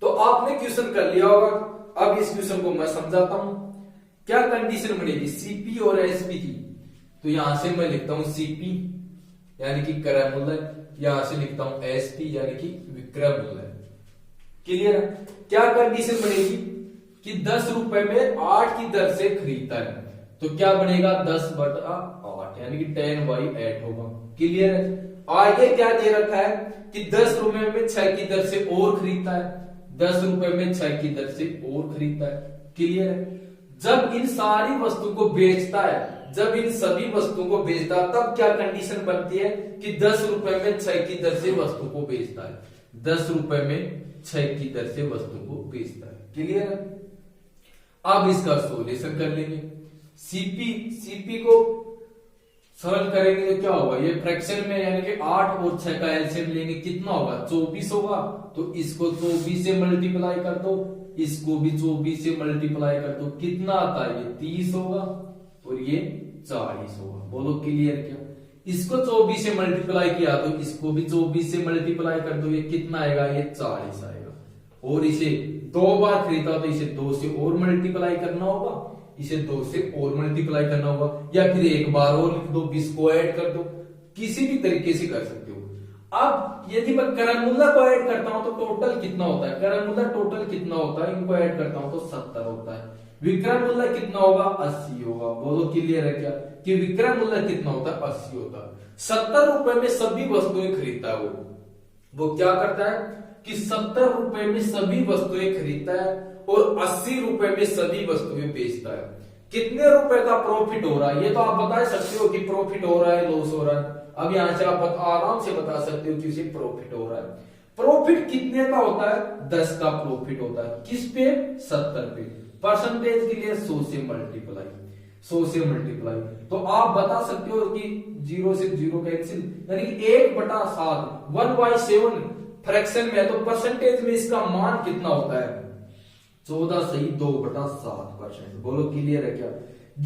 तो आपने क्वेश्चन कर लिया होगा। अब इस क्वेश्चन को मैं समझाता हूं। क्या कंडीशन बनेगी सीपी और एसपी की, तो यहां से मैं लिखता हूं सीपी यानी कि क्रय मूल्य, यहां से लिखता हूं एसपी यानी कि विक्रय मूल्य। क्लियर। क्या कंडीशन बनेगी कि 10 रुपए में 8 की दर से खरीदता है, तो क्या बनेगा 10/8 यानी कि 10/8 होगा। क्लियर है। आगे क्या दे रखा है कि 10 रुपए में 6 की दर से और खरीदता है, 10 रुपए में 6 की दर से और खरीदता है। क्लियर है। जब इन सारी वस्तु को बेचता है, जब इन सभी वस्तुओं को बेचता है, तब क्या कंडीशन बनती है कि 10 रुपए में 6 की दर से वस्तु को बेचता है, 10 रुपए में 6 की दर से वस्तु को बेचता है। क्लियर है। अब इसका सॉल्यूशन कर लेंगे। सीपी को सरल करेंगे तो क्या होगा, ये फ्रैक्शन में यानी कि 8 और 6 का एलसीएम लेंगे, कितना होगा 24 होगा, तो इसको 24 से मल्टीप्लाई कर दो, इसको भी 24 से मल्टीप्लाई कर दो, कितना आता है ये 30 होगा और ये 40 होगा। बोलो क्लियर क्या। इसको 24 से मल्टीप्लाई किया तो इसको भी 24 से मल्टीप्लाई कर दो, ये कितना आएगा, ये 40 आएगा। और इसे 2 बार खरीदा तो इसे 2 से और मल्टीप्लाई करना होगा, इसे 2 से और मल्टीप्लाई करना होगा, या फिर 1 बार और लिख दो, 20 को ऐड कर दो, किसी भी तरीके से कर सकते हो। अब यदि मैं क्रय मूल्य को ऐड करता हूं तो टोटल कितना होता है, क्रय मूल्य टोटल कितना होता है, इनको ऐड करता हूं तो 70 होता है। विक्रय मूल्य कितना होगा, 80 होगा। बोलो क्लियर है क्या कि विक्रय मूल्य कितना होता है, 80 होता है। 70 रुपए में सभी वस्तुएं खरीदता है, वो क्या करता है कि 70 रुपए में सभी वस्तुएं खरीदता है और 80 रुपए में सभी वस्तुएं बेचता है। कितने रुपए का प्रॉफिट हो रहा है, ये तो आप बता सकते हो कि प्रॉफिट हो रहा है, लॉस हो रहा है। अब यहां से आप आराम से बता सकते हो कि उसे प्रॉफिट हो रहा है। प्रॉफिट कितने का होता है, 10 का प्रॉफिट होता है। किस पे, 70 पे। परसेंटेज के लिए 100 से मल्टीप्लाई, 100 से मल्टीप्लाई। तो आप बता सकते हो कि 0 से 0 कैंसिल, यानी कि 1/7 1/7 फ्रैक्शन में है, तो परसेंटेज में इसका मान कितना होता है, 14 सही 2/7%। बोलो क्लियर है क्या।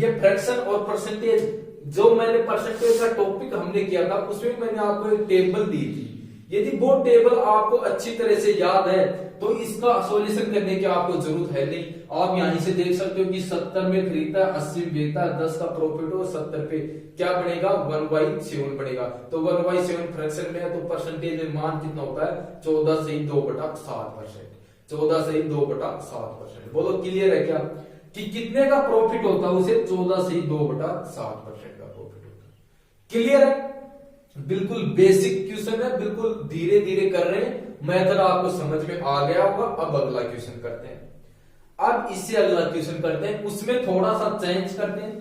ये फ्रैक्शन और परसेंटेज, जो मैंने परसेंटेज का टॉपिक हमने किया था उसमें मैंने आपको एक टेबल दी थी। यदि वो टेबल आपको अच्छी तरह से याद है तो इसका सॉल्यूशन करने की आपको जरूरत है नहीं। आप यहीं से देख सकते हो कि 70 में खरीदता है, 80 में बेचता है, 10 का प्रॉफिट हो, 70 पे क्या बनेगा, 1/7 बनेगा। तो 1/7 फ्रैक्शन में है तो परसेंटेज में मान कितना होता है, 14 सही 2/7%, 14 सही 2/7%। बोलो क्लियर है क्या कि कितने का प्रॉफिट होता है उसे, 14 सही 2/7% का प्रॉफिट होता है। क्लियर है। बिल्कुल बेसिक क्वेश्चन है, बिल्कुल धीरे धीरे कर रहे हैं, मेथड आपको समझ में आ गया होगा। अब अगला क्वेश्चन करते हैं। अब इससे अगला क्वेश्चन करते हैं, उसमें थोड़ा सा चेंज करते हैं।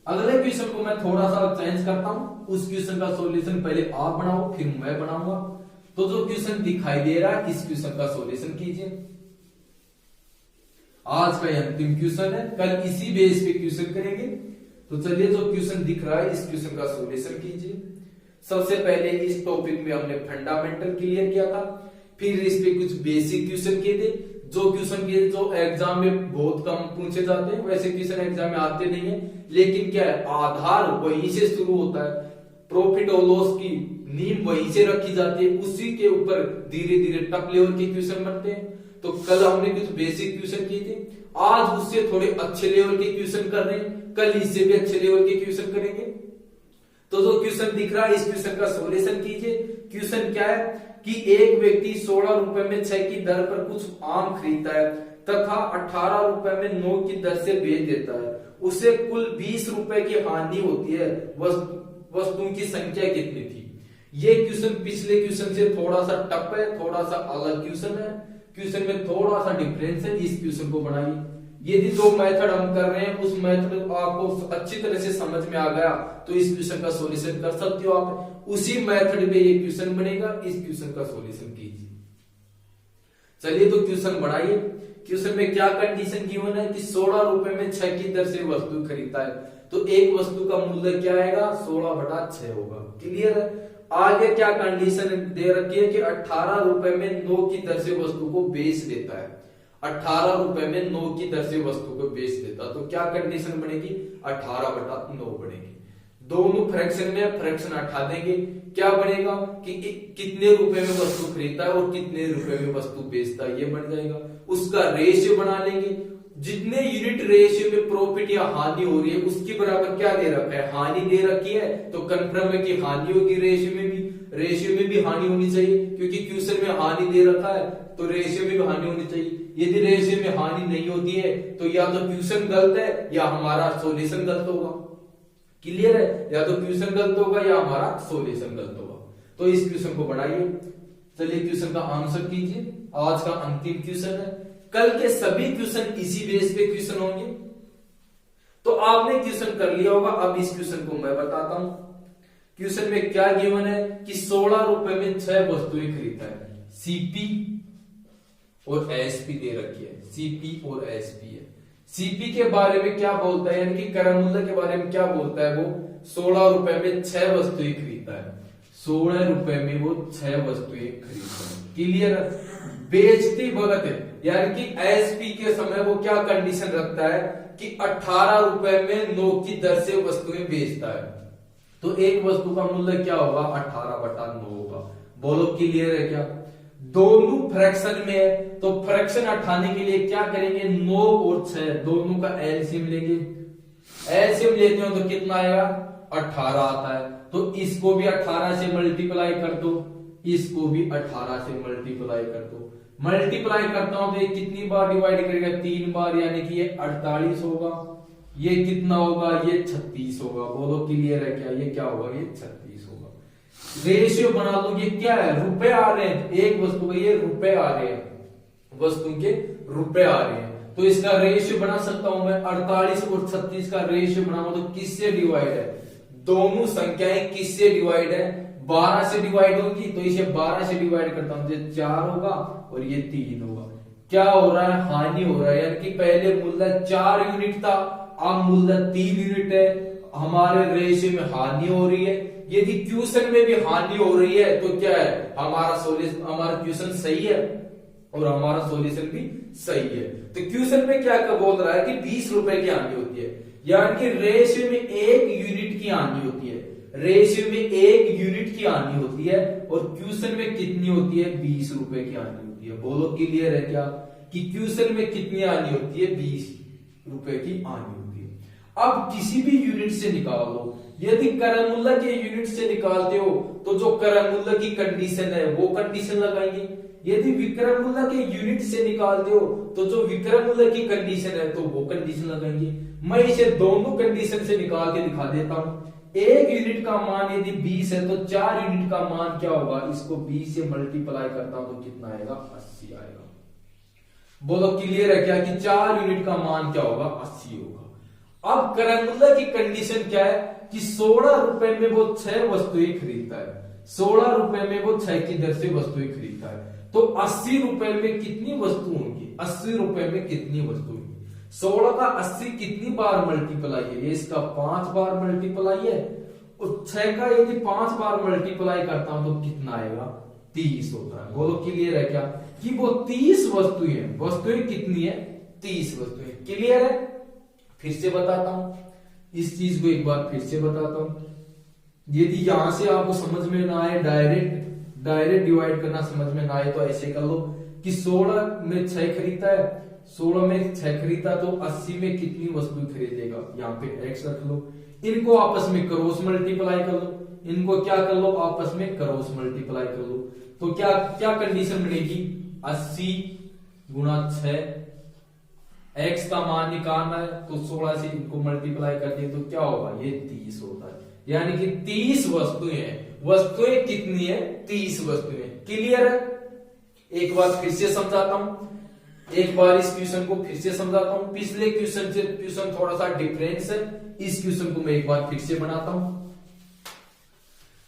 अगले क्वेश्चन को मैं थोड़ा सा चेंज करता हूं, उस क्वेश्चन का सॉल्यूशन पहले आप बनाओ फिर मैं बनाऊंगा। तो जो क्वेश्चन दिखाई दे रहा है इस क्वेश्चन का सॉल्यूशन कीजिए। आज का अंतिम क्वेश्चन है, कल इसी बेस पे क्वेश्चन करेंगे। तो चलिए जो क्वेश्चन दिख रहा है इस क्वेश्चन का सॉल्यूशन कीजिए। सबसे पहले इस टॉपिक में हमने फंडामेंटल क्लियर किया था, फिर इस पे कुछ बेसिक क्वेश्चन किए थे, जो क्वेश्चन किए जो एग्जाम में बहुत कम पूछे जाते हैं, वैसे क्वेश्चन एग्जाम में आते नहीं है, लेकिन क्या है आधार वहीं से शुरू होता है, प्रॉफिट और लॉस की नींव वहीं से रखी जाती है, उसी के ऊपर धीरे धीरे टॉप लेवल के क्वेश्चन बनते हैं। तो कल हमने कुछ बेसिक क्वेश्चन किए थे, आज उससे थोड़े अच्छे लेवल के क्वेश्चन कर रहे हैं, कल इससे भी अच्छे लेवल के क्वेश्चन करेंगे। तो जो क्वेश्चन दिख रहा है इस क्वेश्चन का सॉल्यूशन कीजिए। क्वेश्चन क्या है कि एक व्यक्ति 16 रुपए में 6 की दर पर कुछ आम खरीदता है तथा 18 रुपए में 9 की दर से बेच देता है, उसे कुल 20 रुपए की हानि होती है, वस्तुओं की संख्या कितनी थी। ये क्वेश्चन पिछले क्वेश्चन से थोड़ा सा टफ है, थोड़ा सा अलग क्वेश्चन है, क्वेश्चन में थोड़ा सा डिफरेंस है। इस क्वेश्चन को बनाइए। यदि दो मेथड हम कर रहे हैं, उस मेथड आपको अच्छी तरह से समझ में आ गया तो इस क्वेश्चन का सॉल्यूशन कर सकते हो आप। उसी मेथड में ये क्वेश्चन बनेगा, इस क्वेश्चन का सॉल्यूशन कीजिए। चलिए तो क्वेश्चन बढ़ाइए। क्वेश्चन में क्या कंडीशन गिवन है कि 16 रुपए में 6 की दर से वस्तु खरीदता है, तो एक वस्तु का मूल्य क्या आएगा, 16/6 होगा। क्लियर है। आगे क्या कंडीशन दे रखी है कि 18 रुपए में 9 की दर से वस्तु को बेच देता है, 18 रुपए में 9 की दर से वस्तु को बेच देता, तो क्या कंडीशन बनेगी, 18/9 बनेगी। दोनों फ्रैक्शन में फ्रैक्शन हटा देंगे, क्या बनेगा कि कितने रुपए में वस्तु खरीदता है और कितने रुपए में वस्तु बेचता है, ये बन जाएगा। उसका रेशियो बना लेंगे, जितने यूनिट रेशियो में प्रॉफिट या हानि हो रही है उसकी बराबर क्या दे रखा है, हानि दे रखी है, तो कंफर्म है कि हानि होगी। रेशियो में भी हानि होनी चाहिए, क्योंकि क्वेश्चन में हानि दे रखा है तो रेशियो में भी हानि होनी चाहिए। यदि रेशियो में हानि नहीं होती है तो या तो क्वेश्चन गलत है या हमारा सॉल्यूशन गलत होगा। क्लियर है, या तो क्वेश्चन गलत होगा या हमारा सॉल्यूशन गलत होगा। तो इस क्वेश्चन को बढ़ाइए। चलिए क्वेश्चन का आंसर कीजिए। आज का अंतिम क्वेश्चन है, कल के सभी क्वेश्चन इसी बेस पे क्वेश्चन होंगे। तो आपने क्वेश्चन कर लिया होगा, अब इस क्वेश्चन को मैं बताता हूं। क्वेश्चन में क्या गिवन है कि 16 रुपए में 6 वस्तुएं खरीदता है, सीपी और एसपी दे रखी है, सीपी और एसपी है। सीपी के बारे में क्या बोलता है, यानी कि क्रय मूल्य के बारे में क्या बोलता है, वो 16 रुपए में 6 वस्तुएं खरीदता है, 16 रुपए में वो 6 वस्तुएं खरीदता है। क्लियर। बेचती वक्त यानी कि एसपी के समय वो क्या कंडीशन रखता है कि 18 रुपए में 9 की दर से वस्तुएं बेचता है, तो एक वस्तु का मूल्य क्या होगा, 18/9 होगा। बोलो क्लियर है क्या। दोनों फ्रैक्शन में है तो फ्रैक्शन हटाने के लिए क्या करेंगे, 9 और 6 दोनों का एलसीएम लेंगे। एलसीएम लेते हो तो कितना आएगा, 18 आता है। तो इसको भी 18 से मल्टीप्लाई कर दो, इसको भी 18 से मल्टीप्लाई कर दो। मल्टीप्लाई करता हूं तो ये कितनी बार डिवाइड करेगा, 3 बार, यानी कि ये 48 होगा। ये कितना होगा, ये 36 होगा। बोलो क्लियर है क्या, ये क्या होगा, ये 36 होगा। रेशियो बना लो, ये क्या है, रुपए आ रहे हैं, एक वस्तु के ये रुपए आ रहे हैं, वस्तु के रुपए आ रहे हैं, तो इसका रेशियो बना सकता हूं मैं। 48 और 36 का रेशियो बनाऊं तो किससे डिवाइड है, दोनों संख्याएं किससे डिवाइड है, 12 से डिवाइड होगी, तो इसे 12 से डिवाइड करता हूं तो 4 होगा और ये 3 होगा। क्या हो रहा है, हानि हो रहा है, यानी कि पहले मूल्य 4 यूनिट था, अब मूल्य 3 यूनिट है, हमारे रेशियो में हानि हो रही है। यदि क्वेश्चन में भी हानि हो रही है तो क्या है, हमारा सॉल्यूशन, हमारा क्वेश्चन सही है और हमारा सॉल्यूशन भी सही है। तो क्वेश्चन में क्या बोल रहा है कि 20 रुपए की हानि होती है, यानी कि रेशियो में 1 यूनिट की हानि होती है, रेशियो में 1 यूनिट की हानि होती है, और क्वेश्चन में कितनी होती है, 20 रुपए की हानि होती है। बोलो क्लियर है क्या कि क्वेश्चन में कितनी हानि होती है, 20 रुपए की हानि होती है। अब किसी भी यूनिट से निकालो, यदि क्रय मूल्य के यूनिट से निकालते हो तो जो क्रय मूल्य की कंडीशन है वो कंडीशन लगाएंगे। यदि विक्रय मूल्य के यूनिट से निकालते हो तो जो विक्रय मूल्य की कंडीशन है तो वो कंडीशन लगाएंगे। मैं इसे दोनों कंडीशन से निकाल के दिखा देता हूं। 1 यूनिट का मान यदि 20 है तो 4 यूनिट का मान क्या होगा, इसको 20 से मल्टीप्लाई करता हूं तो कितना आएगा, 80 आएगा। बोलो क्लियर है क्या कि 4 यूनिट का मान क्या होगा, 80 होगा। अब क्रय मूल्य की कंडीशन क्या है कि 16 रुपए में वो 6 वस्तुएं खरीदता है, 16 रुपए में वो 6 की दर से वस्तुएं खरीदता है, तो 80 रुपए में कितनी वस्तु होंगी, 80 रुपए में कितनी वस्तु होंगी। 16 का 80 कितनी बार मल्टीप्लाई है, ये इसका 5 बार मल्टीप्लाई है, और 6 का यदि 5 बार मल्टीप्लाई करता हूं तो कितना आएगा, 30 होता है। बोलो क्लियर है क्या कि वो 30 वस्तुएं, वस्तुएं कितनी है, 30 वस्तुएं। क्लियर है। फिर से बताता हूं इस चीज को, एक बार फिर से बताता हूं। यदि यहां से आपको समझ में ना आए, डायरेक्ट डिवाइड करना समझ में ना आए तो ऐसे कर लो कि 16 में 6 खरीदता है, 16 में 6 खरीदा तो 80 में कितनी वस्तु खरीदेगा, यहाँ पे x रख लो। इनको आपस में क्रॉस मल्टीप्लाई कर लो, इनको क्या कर लो आपस में क्रॉस मल्टीप्लाई कर लो। तो क्या क्या कंडीशन बनेगी, 80 गुणा 6, x का मान निकालना है तो 16 से इनको मल्टीप्लाई कर दिए तो क्या होगा, ये 30 होता है। यानी कि 30 वस्तुएं हैं। वस्तुएं कितनी है, 30 वस्तुएं। क्लियर है। एक बार फिर से समझाता हूं, एक बार इस क्वेश्चन को फिर से समझाता हूं। पिछले क्वेश्चन से क्वेश्चन थोड़ा सा डिफरेंस है, इस क्वेश्चन को मैं एक बार फिर से बनाता हूं।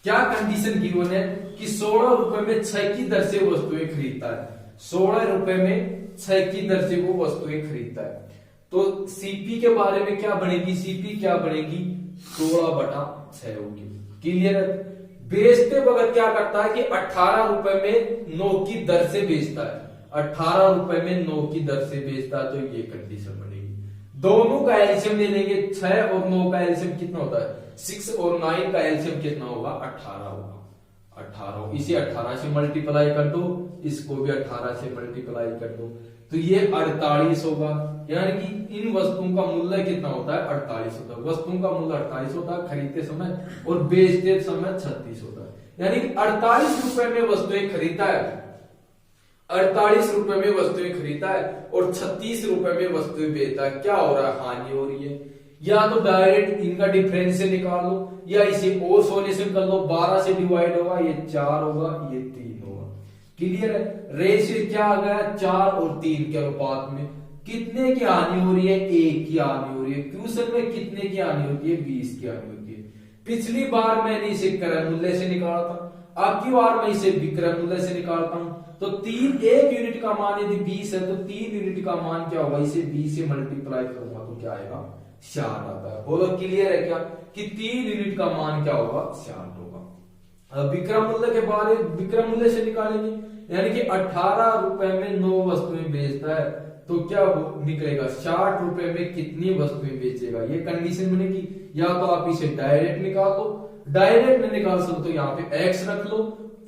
क्या कंडीशन गिवन है कि 16 रुपए में 6 की दर से वस्तुएं खरीदता है, 16 रुपए में 6 की दर से वो वस्तुएं खरीदता है। तो सीपी के बारे में क्या बनेगी, सीपी क्या बनेगी, 16/6 होगी। क्लियर है। बेचते वक्त क्या करता है कि 18 रुपए में 9 की दर से बेचता है, 18 रुपए में 9 की दर से बेचता है, तो ये कंडीशन बनेगी। दोनों का एलसीएम ले लेंगे, 6 और 9 का एलसीएम कितना होता है, 6 और 9 का एलसीएम कितना होगा, 18 होगा। 18, इसे 18 से मल्टीप्लाई कर दो, इसको भी 18 से मल्टीप्लाई कर दो, तो ये 48 होगा। यानी कि इन वस्तुओं का मूल्य कितना होता है, 48 होता है। वस्तुओं का मूल्य 48 होता है खरीदते समय, और बेचते समय 36 होता है। यानी कि 48 रुपए में वस्तुएं खरीदता है, 48 रुपए में वस्तुएं खरीदता है और 36 रुपए में वस्तुएं बेचता है। क्या हो रहा है, हानि हो रही है। या तो डायरेक्ट इनका डिफरेंस से निकाल लो, या इसे और सोल्यूशन कर लो। 12 से डिवाइड होगा, ये 4 होगा, ये 3 होगा। क्लियर है। रेशियो क्या आ गया, 4 और 3 के अनुपात में कितने की हानि हो रही है, 1 की हानि हो रही है। क्वेश्चन में कितने की हानि होती है, 20 की हानि होती है। पिछली बार मैंने इसे क्रय मूल्य से निकाला था, अब की बार मैं इसे विक्रय मूल्य से निकालता हूं। तो 1 यूनिट का मान यदि 20 है तो 3 यूनिट का मान क्या होगा, इसे 20 से मल्टीप्लाई करूंगा तो क्या आएगा, 4 आता है। बोलो क्लियर है क्या, कि 3 यूनिट का मान क्या होगा, 4 होगा। अब विक्रय मूल्य के बारे विक्रय मूल्य से निकालेंगे, यानी कि 18 रुपए में 9 वस्तुएं बेचता है तो क्या निकलेगा, 60 रुपए में कितनी वस्तुएं बेचेगा, ये कंडीशन बनेगी। या तो आप इसे डायरेक्ट निकाल दो, डायरेक्ट नहीं निकाल सकते तो यहाँ पे x रख लो,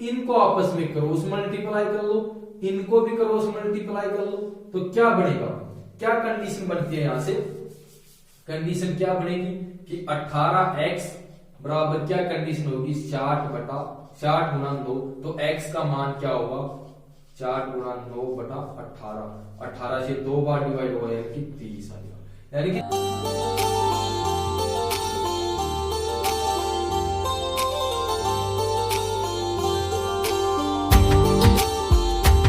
इनको आपस में क्रॉस मल्टीप्लाई कर लो, इनको भी क्रॉस मल्टीप्लाई कर लो, तो क्या बनेगा, क्या कंडीशन बनती है यहां से, कंडीशन क्या बनेगी कि 18x बराबर क्या कंडीशन होगी, 60 गुणा 2, तो x का मान क्या होगा, 4 गुणा 9/18, 18 से 2 बार डिवाइड हो जाएगा कि 30 आएगा। यानी कि